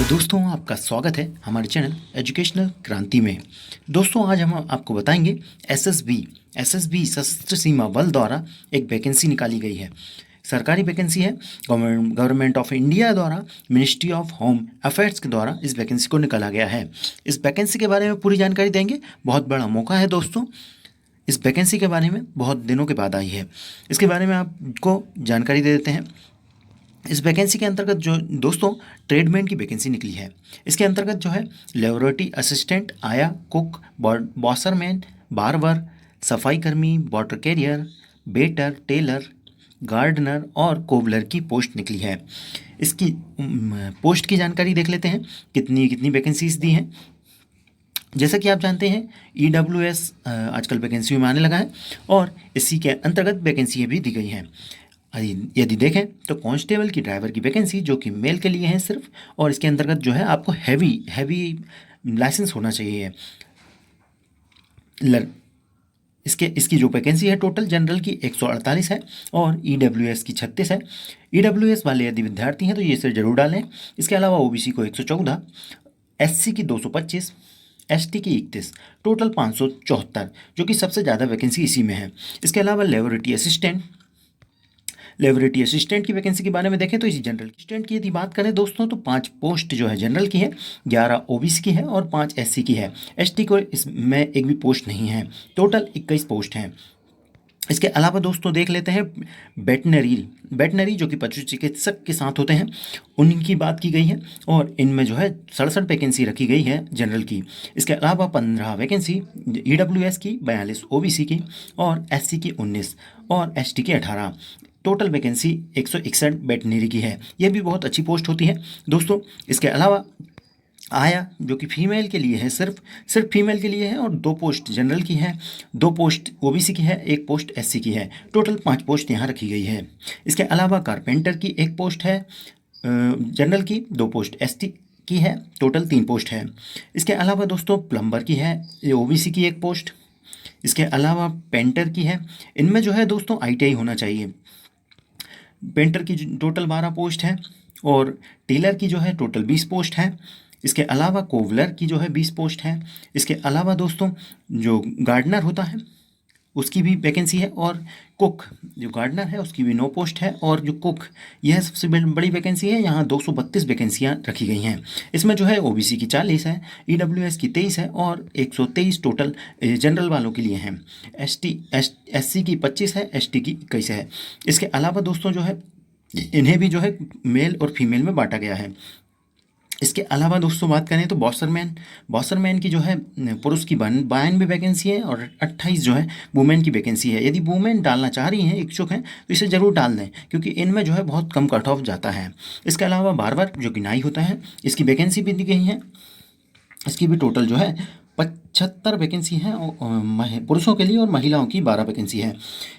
तो दोस्तों आपका स्वागत है हमारे चैनल एजुकेशनल क्रांति में। दोस्तों आज हम आपको बताएंगे एसएसबी सशस्त्र सीमा बल द्वारा एक वैकेंसी निकाली गई है। सरकारी वैकेंसी है। गवर्नमेंट ऑफ इंडिया द्वारा मिनिस्ट्री ऑफ होम अफेयर्स के द्वारा इस वैकेंसी को निकाला गया है। इस वैकेंसी के बारे में पूरी जानकारी देंगे। बहुत बड़ा मौका है दोस्तों, इस वैकेंसी के बारे में बहुत दिनों के बाद आई है। इसके बारे में आपको जानकारी दे देते हैं। इस वैकेंसी के अंतर्गत जो दोस्तों ट्रेडमैन की वैकेंसी निकली है, इसके अंतर्गत जो है लेबोरेटरी असिस्टेंट, आया, कुक, बॉसरमैन, बार्बर, सफाई कर्मी, वाटर कैरियर, बेटर, टेलर, गार्डनर और कोबलर की पोस्ट निकली है। इसकी पोस्ट की जानकारी देख लेते हैं, कितनी कितनी वैकेंसीज दी हैं। जैसा कि आप जानते हैं EWS आजकल वैकेंसी में आने लगा है और इसी के अंतर्गत वैकेंसी भी दी गई हैं। यदि देखें तो कांस्टेबल की ड्राइवर की वैकेंसी जो कि मेल के लिए है सिर्फ, और इसके अंतर्गत जो है आपको हैवी लाइसेंस होना चाहिए। इसकी जो वैकेंसी है टोटल जनरल की 148 है और EWS की 36 है। EWS वाले यदि विद्यार्थी हैं तो ये इसे जरूर डालें। इसके अलावा OBC को 114, SC की 225, ST की 31, टोटल 574, जो कि सबसे ज़्यादा वैकेंसी इसी में है। इसके अलावा लेबोरेटरी असिस्टेंट की वैकेंसी के बारे में देखें तो इसी जनरल असिस्टेंट की यदि बात करें दोस्तों तो 5 पोस्ट जो है जनरल की है, 11 OBC की है और 5 SC की है। ST को इसमें एक भी पोस्ट नहीं है। टोटल 21 पोस्ट हैं। इसके अलावा दोस्तों देख लेते हैं वेटनरी जो कि पशु चिकित्सक के साथ होते हैं, उनकी बात की गई है और इनमें जो है 67 वैकेंसी रखी गई है जनरल की। इसके अलावा 15 वैकेंसी EWS की, 42 OBC की और SC की 19 और ST की 18। टोटल वैकेंसी 161 वेटनरी की है। यह भी बहुत अच्छी पोस्ट होती है दोस्तों। इसके अलावा आया जो कि फीमेल के लिए है, सिर्फ फीमेल के लिए है और 2 पोस्ट जनरल की है, 2 पोस्ट OBC की है, 1 पोस्ट SC की है। टोटल 5 पोस्ट यहाँ रखी गई है। इसके अलावा कारपेंटर की 1 पोस्ट है जनरल की, 2 पोस्ट ST की है, टोटल 3 पोस्ट है। इसके अलावा दोस्तों प्लम्बर की है, OBC की 1 पोस्ट। इसके अलावा पेंटर की है, इनमें जो है दोस्तों ITI होना चाहिए। पेंटर की टोटल 12 पोस्ट है और टेलर की जो है टोटल 20 पोस्ट है। इसके अलावा कोवलर की जो है 20 पोस्ट है। इसके अलावा दोस्तों जो गार्डनर होता है उसकी भी वैकेंसी है और कुक जो गार्डनर है उसकी भी 9 पोस्ट है और जो कुक यह सबसे बड़ी वैकेंसी है। यहाँ 232 वैकेंसियाँ रखी गई हैं। इसमें जो है OBC की 40 है, EWS की 23 है और 123 टोटल जनरल वालों के लिए हैं। SC की 25 है, ST की 21 है। इसके अलावा दोस्तों जो है इन्हें भी जो है मेल और फीमेल में बांटा गया है। इसके अलावा दोस्तों बात करें तो बॉसरमैन की जो है पुरुष की 92 वैकेंसी है और 28 जो है वुमेन की वैकेंसी है। यदि वुमेन डालना चाह रही हैं, इच्छुक हैं, तो इसे ज़रूर डाल दें क्योंकि इनमें जो है बहुत कम कट ऑफ जाता है। इसके अलावा बार्बर जो कि नाई होता है, इसकी वैकेंसी भी दी गई है। इसकी भी टोटल जो है 75 वैकेंसी है पुरुषों के लिए और महिलाओं की 12 वैकेंसी है।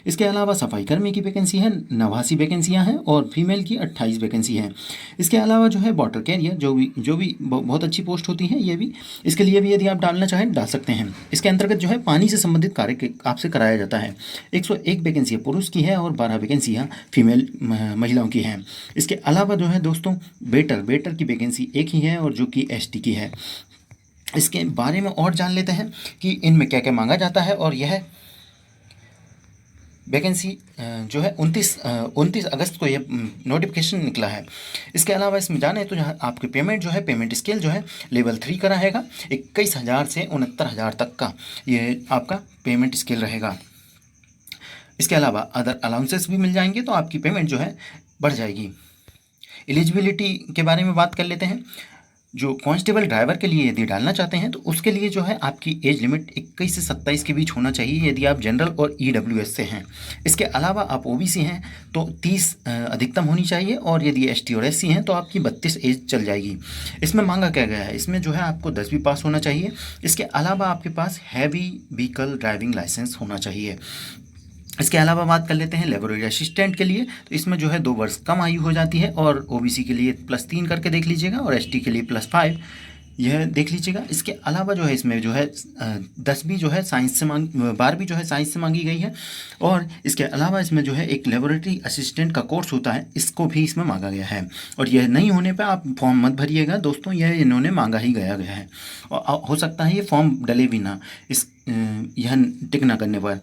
इसके अलावा सफाई कर्मी की वैकेंसी है, 89 वैकेंसियाँ हैं और फीमेल की 28 वैकेंसी है। इसके अलावा जो है वाटर कैरियर जो भी बहुत अच्छी पोस्ट होती है, ये भी इसके लिए भी यदि आप डालना चाहें डाल सकते हैं। इसके अंतर्गत जो है पानी से संबंधित कार्य आपसे कराया जाता है। 101 वैकेंसी पुरुष की है और 12 वैकेंसियाँ फीमेल महिलाओं की हैं। इसके अलावा जो है दोस्तों वेटर की वैकेंसी 1 ही है और जो कि ST की है। इसके बारे में और जान लेते हैं कि इनमें क्या क्या मांगा जाता है। और यह वैकेंसी जो है 29 अगस्त को यह नोटिफिकेशन निकला है। इसके अलावा इसमें जाने तो जहाँ आपकी पेमेंट जो है, पेमेंट स्केल जो है लेवल 3 का रहेगा। 21,000 से 69,000 तक का ये आपका पेमेंट स्केल रहेगा। इसके अलावा अदर अलाउंसेस भी मिल जाएंगे तो आपकी पेमेंट जो है बढ़ जाएगी। एलिजिबिलिटी के बारे में बात कर लेते हैं। जो कांस्टेबल ड्राइवर के लिए यदि डालना चाहते हैं तो उसके लिए जो है आपकी एज लिमिट 21 से 27 के बीच होना चाहिए यदि आप जनरल और EWS से हैं। इसके अलावा आप OBC हैं तो 30 अधिकतम होनी चाहिए और यदि ST और SC हैं तो आपकी 32 एज चल जाएगी। इसमें मांगा क्या गया है, इसमें जो है आपको 10वीं पास होना चाहिए। इसके अलावा आपके पास हैवी व्हीकल ड्राइविंग लाइसेंस होना चाहिए। इसके अलावा बात कर लेते हैं लेबोरेटरी असिस्टेंट के लिए, तो इसमें जो है 2 वर्ष कम आयु हो जाती है और OBC के लिए +3 करके देख लीजिएगा और ST के लिए +5। यह देख लीजिएगा। इसके अलावा जो है इसमें जो है 10वीं जो है साइंस से 12वीं जो है साइंस से मांगी गई है। और इसके अलावा इसमें जो है एक लेबोरेटरी असिस्टेंट का कोर्स होता है, इसको भी इसमें मांगा गया है। और यह नहीं होने पे आप फॉर्म मत भरिएगा दोस्तों, यह इन्होंने मांगा ही गया है। और हो सकता है ये फॉर्म डले भी ना इस यह टिक ना करने पर।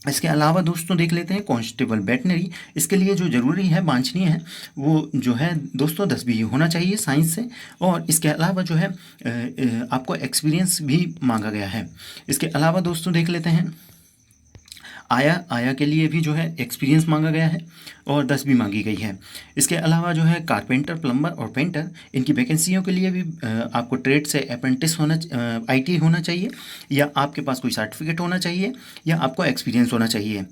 इसके अलावा दोस्तों देख लेते हैं कांस्टेबल वेटनरी। इसके लिए जो ज़रूरी है, वांछनीय है, वो जो है दोस्तों 10वीं होना चाहिए साइंस से। और इसके अलावा जो है आपको एक्सपीरियंस भी मांगा गया है। इसके अलावा दोस्तों देख लेते हैं आया के लिए भी जो है एक्सपीरियंस मांगा गया है और 10वीं मांगी गई है। इसके अलावा जो है कारपेंटर, प्लम्बर और पेंटर, इनकी वैकेंसियों के लिए भी आपको ट्रेड से अप्रेंटिस होना, ITI होना चाहिए, या आपके पास कोई सर्टिफिकेट होना चाहिए, या आपको एक्सपीरियंस होना चाहिए।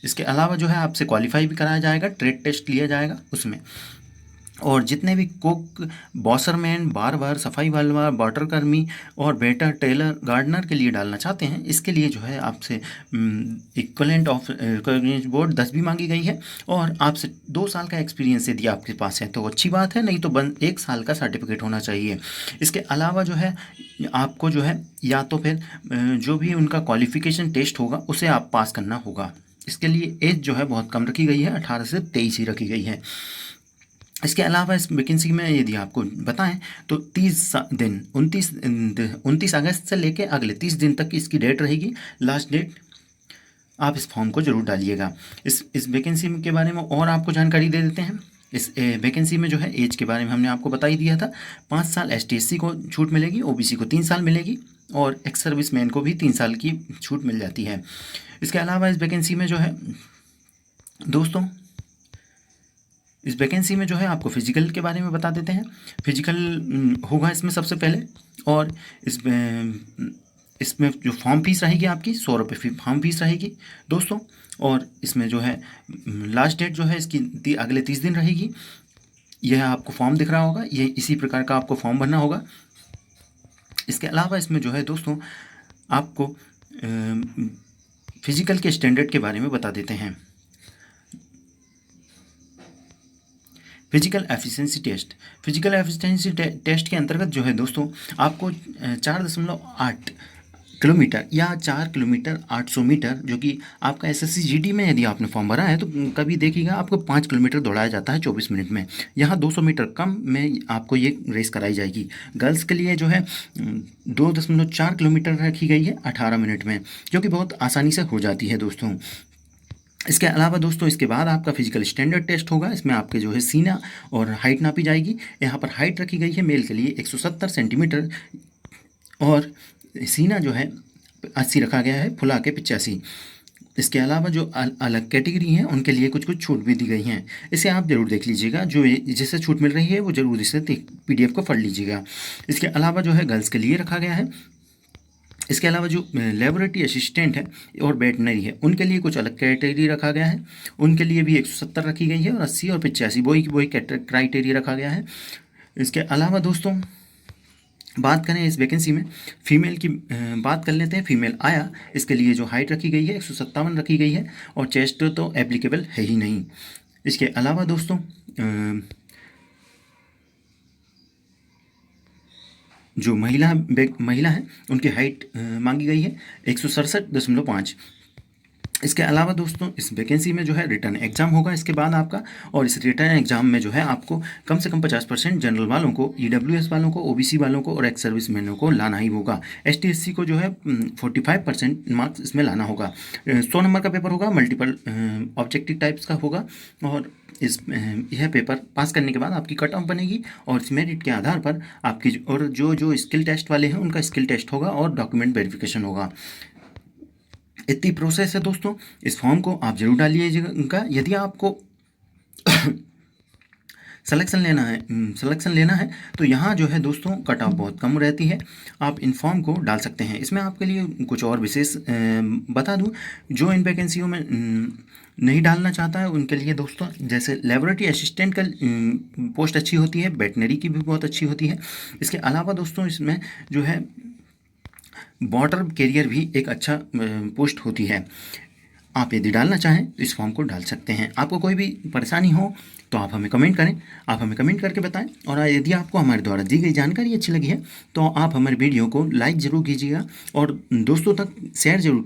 इसके अलावा जो है आपसे क्वालिफाई भी कराया जाएगा, ट्रेड टेस्ट लिया जाएगा उसमें। और जितने भी कुक, बॉसरमैन, बार सफाई वाला, वाटर कर्मी और वेटर, टेलर, गार्डनर के लिए डालना चाहते हैं, इसके लिए जो है आपसे इक्वलेंट ऑफ बोर्ड 10वीं मांगी गई है। और आपसे 2 साल का एक्सपीरियंस यदि आपके पास है तो अच्छी बात है, नहीं तो 1 साल का सर्टिफिकेट होना चाहिए। इसके अलावा जो है आपको जो है या तो फिर जो भी उनका क्वालिफिकेशन टेस्ट होगा उसे आप पास करना होगा। इसके लिए एज जो है बहुत कम रखी गई है, 18 से 23 ही रखी गई है। इसके अलावा इस वैकेंसी में यदि आपको बताएं तो 30 दिन 29 अगस्त से लेकर अगले 30 दिन तक की इसकी डेट रहेगी, लास्ट डेट। आप इस फॉर्म को ज़रूर डालिएगा। इस वैकेंसी के बारे में और आपको जानकारी दे देते हैं। इस वैकेंसी में जो है एज के बारे में हमने आपको बता ही दिया था। 5 साल ST/SC को छूट मिलेगी, OBC को 3 साल मिलेगी, और एक्स सर्विस मैन को भी 3 साल की छूट मिल जाती है। इसके अलावा इस वैकेंसी में जो है दोस्तों, इस वैकेंसी में जो है आपको फिजिकल के बारे में बता देते हैं। फिजिकल होगा इसमें सबसे पहले। और इसमें जो फॉर्म फीस रहेगी आपकी 100 रुपये फॉर्म फीस रहेगी दोस्तों। और इसमें जो है लास्ट डेट जो है इसकी अगले 30 दिन रहेगी। यह आपको फॉर्म दिख रहा होगा, ये इसी प्रकार का आपको फॉर्म भरना होगा। इसके अलावा इसमें जो है दोस्तों आपको फिजिकल के स्टैंडर्ड के बारे में बता देते हैं। फिजिकल एफिशिएंसी टेस्ट के अंतर्गत जो है दोस्तों आपको 4.8 किलोमीटर या 4 किलोमीटर 800 मीटर, जो कि आपका SSC GD में यदि आपने फॉर्म भरा है तो कभी देखिएगा आपको 5 किलोमीटर दौड़ाया जाता है 24 मिनट में। यहाँ 200 मीटर कम में आपको ये रेस कराई जाएगी। गर्ल्स के लिए जो है 2.4 किलोमीटर रखी गई है 18 मिनट में, जो कि बहुत आसानी से हो जाती है दोस्तों। इसके अलावा दोस्तों इसके बाद आपका फिजिकल स्टैंडर्ड टेस्ट होगा। इसमें आपके जो है सीना और हाइट नापी जाएगी। यहाँ पर हाइट रखी गई है मेल के लिए 170 सेंटीमीटर, और सीना जो है 80 रखा गया है, फुला के 85। इसके अलावा जो अलग कैटेगरी हैं उनके लिए कुछ छूट भी दी गई हैं। इसे आप ज़रूर देख लीजिएगा, जो जिससे छूट मिल रही है वो ज़रूर इसे PDF को पढ़ लीजिएगा। इसके अलावा जो है गर्ल्स के लिए रखा गया है। इसके अलावा जो लेबोरेटरी असिस्टेंट है और वेटनरी है उनके लिए कुछ अलग कैटेगरी रखा गया है। उनके लिए भी 170 रखी गई है, और 80 और 85 वही क्राइटेरिया रखा गया है। इसके अलावा दोस्तों बात करें इस वैकेंसी में फ़ीमेल की, बात कर लेते हैं। फीमेल आया, इसके लिए जो हाइट रखी गई है 157 रखी गई है, और चेस्ट तो एप्लीकेबल है ही नहीं। इसके अलावा दोस्तों जो महिला है उनकी हाइट मांगी गई है 167.5। इसके अलावा दोस्तों इस वैकेंसी में जो है रिटर्न एग्ज़ाम होगा इसके बाद आपका, और इस रिटर्न एग्ज़ाम में जो है आपको कम से कम 50% जनरल वालों को, EWS वालों को, OBC वालों को और एक्स सर्विस मैनों को लाना ही होगा। ST/SC को जो है 45% मार्क्स इसमें लाना होगा। 100 नंबर का पेपर होगा, मल्टीपल ऑब्जेक्टिव टाइप्स का होगा, और यह पेपर पास करने के बाद आपकी कट ऑफ बनेगी, और इस मेरिट के आधार पर आपकी और जो स्किल टेस्ट वाले हैं उनका स्किल टेस्ट होगा और डॉक्यूमेंट वेरिफिकेशन होगा। इतनी प्रोसेस है दोस्तों। इस फॉर्म को आप जरूर डालिएगा। यदि आपको सिलेक्शन लेना है तो यहाँ जो है दोस्तों कट ऑफ बहुत कम रहती है। आप इन फॉर्म को डाल सकते हैं। इसमें आपके लिए कुछ और विशेष बता दूं, जो इन वैकेंसियों में नहीं डालना चाहता है उनके लिए दोस्तों, जैसे लेबोरेटरी असिस्टेंट का पोस्ट अच्छी होती है, वेटनरी की भी बहुत अच्छी होती है। इसके अलावा दोस्तों इसमें जो है बॉर्डर कैरियर भी एक अच्छा पोस्ट होती है। आप यदि डालना चाहें तो इस फॉर्म को डाल सकते हैं। आपको कोई भी परेशानी हो तो आप हमें कमेंट करें, आप हमें कमेंट करके बताएं। और यदि आपको हमारे द्वारा दी गई जानकारी अच्छी लगी है तो आप हमारे वीडियो को लाइक ज़रूर कीजिएगा और दोस्तों तक शेयर जरूर